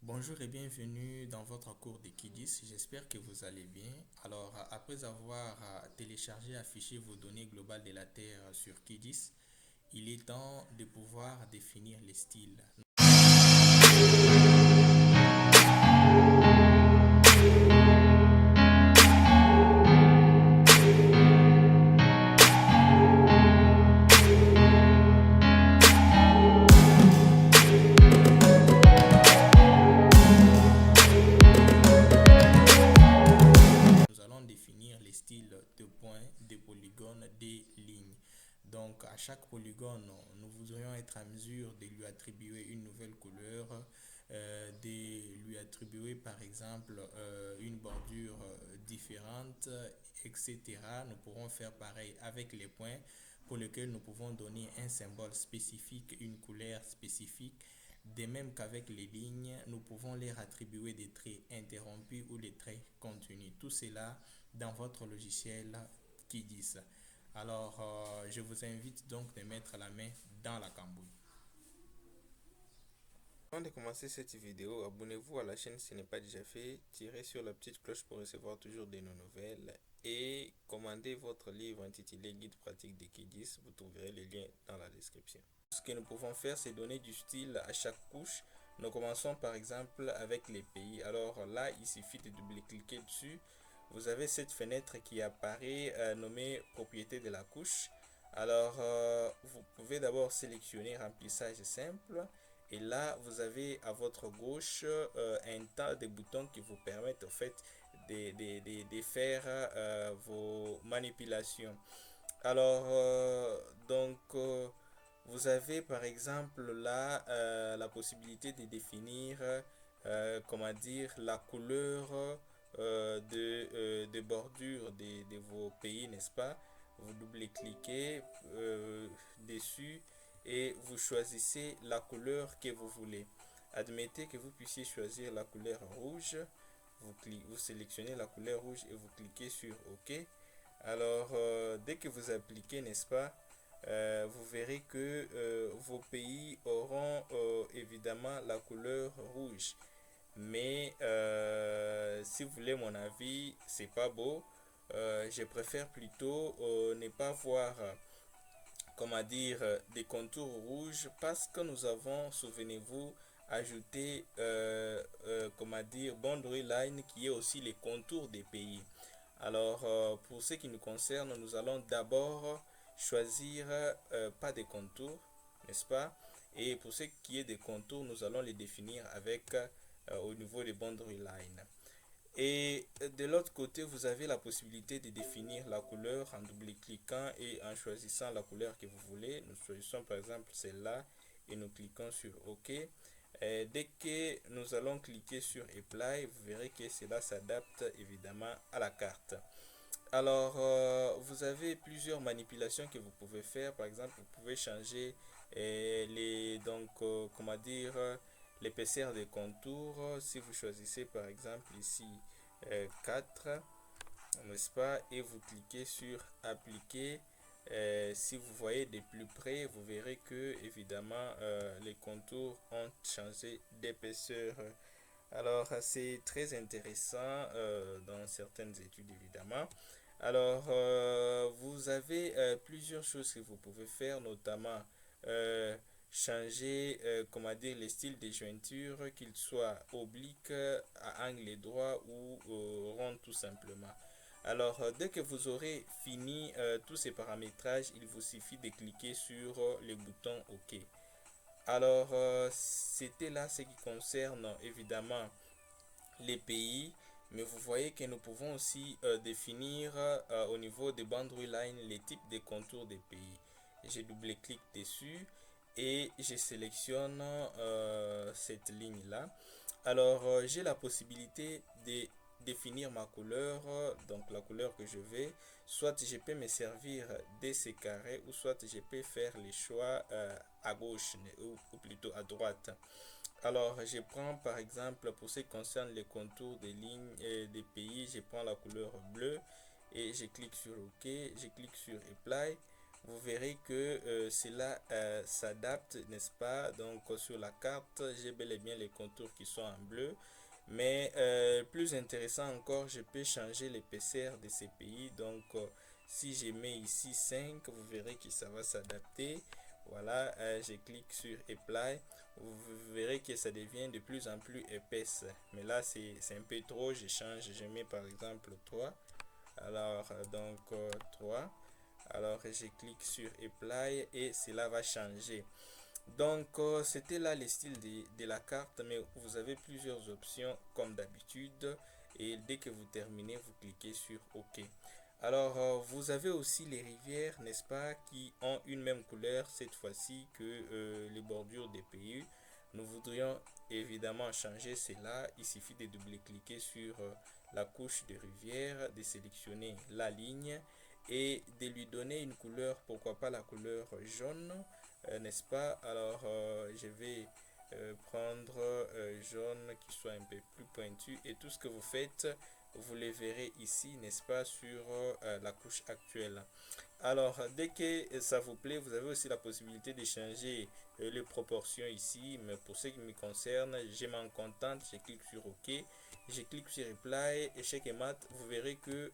Bonjour et bienvenue dans votre cours de Kidis. J'espère que vous allez bien. Alors, après avoir téléchargé et affiché vos données globales de la Terre sur Kidis, il est temps de pouvoir définir les styles. Nous allons définir les styles de points, de polygones, des lignes. Donc, à chaque polygone, nous voudrions être en mesure de lui attribuer une nouvelle couleur, de lui attribuer par exemple une bordure différente, etc. Nous pourrons faire pareil avec les points pour lesquels nous pouvons donner un symbole spécifique, une couleur spécifique. De même qu'avec les lignes, nous pouvons leur attribuer des traits interrompus ou des traits continus. Tout cela dans votre logiciel Kidis. Alors, je vous invite donc de mettre la main dans la cambouille. Avant de commencer cette vidéo, abonnez-vous à la chaîne si ce n'est pas déjà fait, tirez sur la petite cloche pour recevoir toujours de nos nouvelles et commandez votre livre intitulé Guide pratique de Kidis, vous trouverez le lien dans la description. Ce que nous pouvons faire, c'est donner du style à chaque couche. Nous commençons par exemple avec les pays. Alors là, il suffit de double-cliquer dessus. Vous avez cette fenêtre qui apparaît nommée propriété de la couche. Alors, vous pouvez d'abord sélectionner remplissage simple. Et là, vous avez à votre gauche un tas de boutons qui vous permettent en fait de faire vos manipulations. Alors, vous avez par exemple là la possibilité de définir, comment dire, la couleur de bordure de vos pays, n'est-ce pas? Vous double-cliquez dessus et vous choisissez la couleur que vous voulez. Admettez que vous puissiez choisir la couleur rouge. Vous sélectionnez la couleur rouge et vous cliquez sur OK. Alors, dès que vous appliquez, n'est-ce pas, vous verrez que vos pays auront évidemment la couleur rouge. Mais si vous voulez mon avis, c'est pas beau. Je préfère plutôt ne pas voir, comment dire, des contours rouges parce que nous avons, souvenez-vous, ajouté, comment dire, boundary line qui est aussi les contours des pays. Alors, pour ce qui nous concerne, nous allons d'abord choisir pas des contours, n'est-ce pas? Et pour ce qui est des contours, nous allons les définir avec au niveau des boundary lines. Et de l'autre côté, vous avez la possibilité de définir la couleur en double-cliquant et en choisissant la couleur que vous voulez. Nous choisissons par exemple celle-là et nous cliquons sur OK. Dès que nous allons cliquer sur Apply, vous verrez que cela s'adapte évidemment à la carte. Alors, vous avez plusieurs manipulations que vous pouvez faire. Par exemple, vous pouvez changer comment dire, l'épaisseur des contours. Si vous choisissez par exemple ici 4, n'est-ce pas, et vous cliquez sur appliquer. Si vous voyez de plus près, vous verrez que évidemment les contours ont changé d'épaisseur. Alors, c'est très intéressant dans certaines études, évidemment. Alors, vous avez plusieurs choses que vous pouvez faire, notamment euh, changer, comment dire, les styles de jointure, qu'ils soient obliques, à angle droit ou rond tout simplement. Alors, dès que vous aurez fini tous ces paramétrages, il vous suffit de cliquer sur le bouton OK. Alors, c'était là ce qui concerne évidemment les pays, mais vous voyez que nous pouvons aussi définir au niveau des boundary lines les types de contours des pays. Je double-clique dessus et je sélectionne cette ligne-là. Alors, j'ai la possibilité de définir ma couleur, donc la couleur que je vais. Soit je peux me servir de ces carrés, ou soit je peux faire les choix à gauche ou plutôt à droite. Alors, je prends par exemple, pour ce qui concerne les contours des lignes et des pays, je prends la couleur bleue et je clique sur OK, je clique sur Apply. vous verrez que cela s'adapte, n'est-ce pas? Donc sur la carte, j'ai bel et bien les contours qui sont en bleu. Mais plus intéressant encore, je peux changer l'épaisseur de ces pays. Donc si je mets ici 5, vous verrez que ça va s'adapter. Voilà, je clique sur Apply. Vous verrez que ça devient de plus en plus épaisse. Mais là, c'est un peu trop. Je change, je mets par exemple 3. Alors, donc 3. Alors, je clique sur Apply et cela va changer. Donc, c'était là le style de la carte, mais vous avez plusieurs options comme d'habitude. Et dès que vous terminez, vous cliquez sur OK. Alors, vous avez aussi les rivières, n'est-ce pas, qui ont une même couleur cette fois-ci que les bordures des pays. Nous voudrions évidemment changer cela. Il suffit de double-cliquer sur la couche de rivière, de sélectionner la ligne et de lui donner une couleur, pourquoi pas la couleur jaune, n'est-ce pas? Alors, je vais prendre jaune qui soit un peu plus pointu et tout ce que vous faites, vous le verrez ici, n'est-ce pas, sur la couche actuelle. Alors, dès que ça vous plaît, vous avez aussi la possibilité de changer les proportions ici, mais pour ce qui me concerne, je m'en contente, je clique sur OK, je clique sur Reply, échec et mat, vous verrez que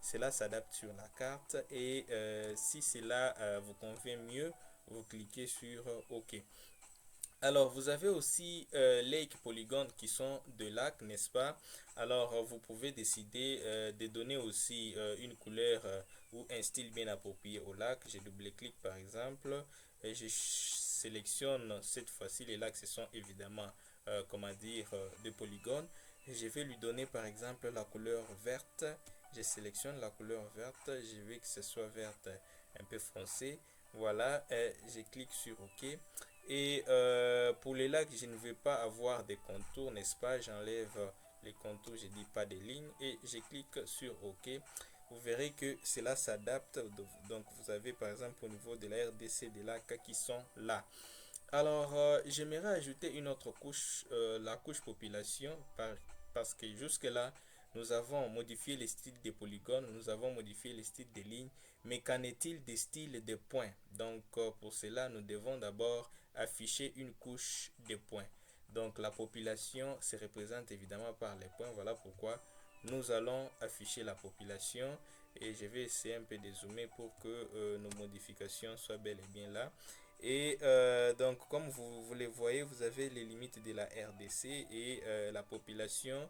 cela s'adapte sur la carte et si cela vous convient mieux, vous cliquez sur OK. Alors, vous avez aussi Lake Polygon qui sont de lacs, n'est-ce pas? Alors, vous pouvez décider de donner aussi une couleur ou un style bien approprié au lac. Je double-clique par exemple et je sélectionne cette fois-ci les lacs. Ce sont évidemment, comment dire, des polygones. Je vais lui donner par exemple la couleur verte. Je sélectionne la couleur verte. Je veux que ce soit verte un peu foncé. Voilà, je clique sur OK. Et pour les lacs, je ne veux pas avoir des contours, n'est-ce pas? J'enlève les contours, je dis pas des lignes et je clique sur OK. Vous verrez que cela s'adapte. Donc vous avez par exemple au niveau de la RDC des lacs qui sont là. Alors j'aimerais ajouter une autre couche, la couche population, parce que jusque là, nous avons modifié les styles des polygones, nous avons modifié les styles des lignes, mais qu'en est-il des styles des points? Donc pour cela, nous devons d'abord afficher une couche de points. Donc la population se représente évidemment par les points. Voilà pourquoi nous allons afficher la population. Et je vais essayer un peu de zoomer pour que nos modifications soient bel et bien là. Et donc comme vous les voyez, vous avez les limites de la RDC et la population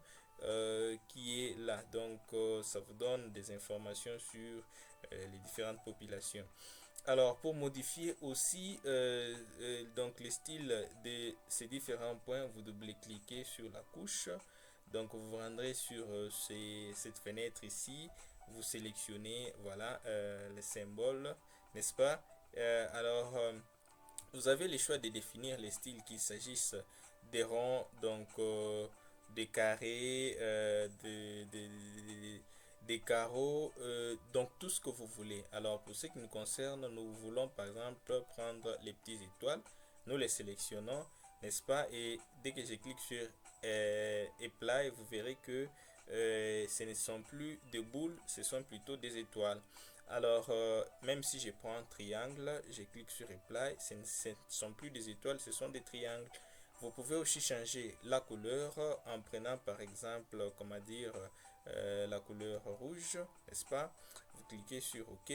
qui est là. Donc ça vous donne des informations sur les différentes populations. Alors, pour modifier aussi donc le style de ces différents points, vous double-cliquez sur la couche. Donc, vous vous rendrez sur cette fenêtre ici. Vous sélectionnez, voilà, les symboles, n'est-ce pas? Vous avez le choix de définir les styles, qu'il s'agisse des ronds, donc des carrés, des carreaux, donc tout ce que vous voulez. Alors pour ce qui nous concerne, nous voulons par exemple prendre les petites étoiles, nous les sélectionnons, n'est-ce pas? Et dès que je clique sur Apply, vous verrez que ce ne sont plus des boules, ce sont plutôt des étoiles. Alors, même si je prends un triangle, je clique sur Apply, ce ne sont plus des étoiles, ce sont des triangles. Vous pouvez aussi changer la couleur en prenant par exemple, comment dire, la couleur rouge, n'est-ce pas? Vous cliquez sur OK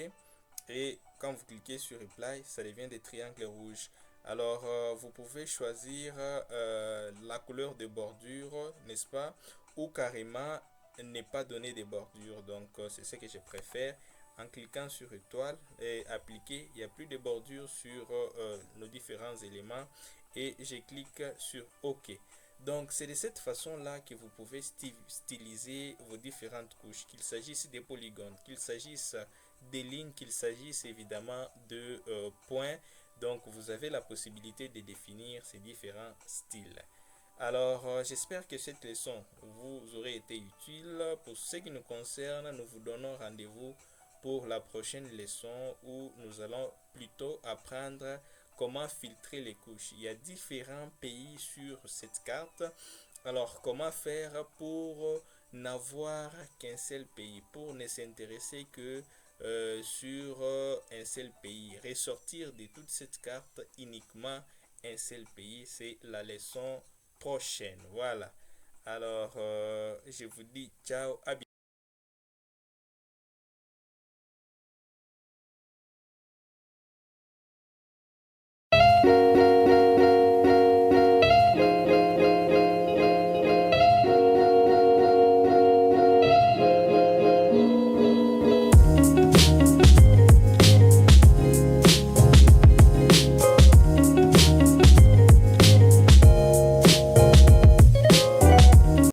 et quand vous cliquez sur Apply, ça devient des triangles rouges. Alors, vous pouvez choisir la couleur de bordure, n'est-ce pas? Ou carrément ne pas donner de bordure. Donc, c'est ce que je préfère. En cliquant sur étoile et appliquer, il n'y a plus de bordure sur nos différents éléments et je clique sur OK. Donc c'est de cette façon-là que vous pouvez styliser vos différentes couches, qu'il s'agisse des polygones, qu'il s'agisse des lignes, qu'il s'agisse évidemment de points. Donc vous avez la possibilité de définir ces différents styles. Alors j'espère que cette leçon vous aurait été utile. Pour ce qui nous concerne, nous vous donnons rendez-vous pour la prochaine leçon où nous allons plutôt apprendre comment filtrer les couches. Il y a différents pays sur cette carte. Alors, comment faire pour n'avoir qu'un seul pays, pour ne s'intéresser que sur un seul pays. Ressortir de toute cette carte uniquement un seul pays, c'est la leçon prochaine. Voilà. Alors, je vous dis ciao, à bientôt.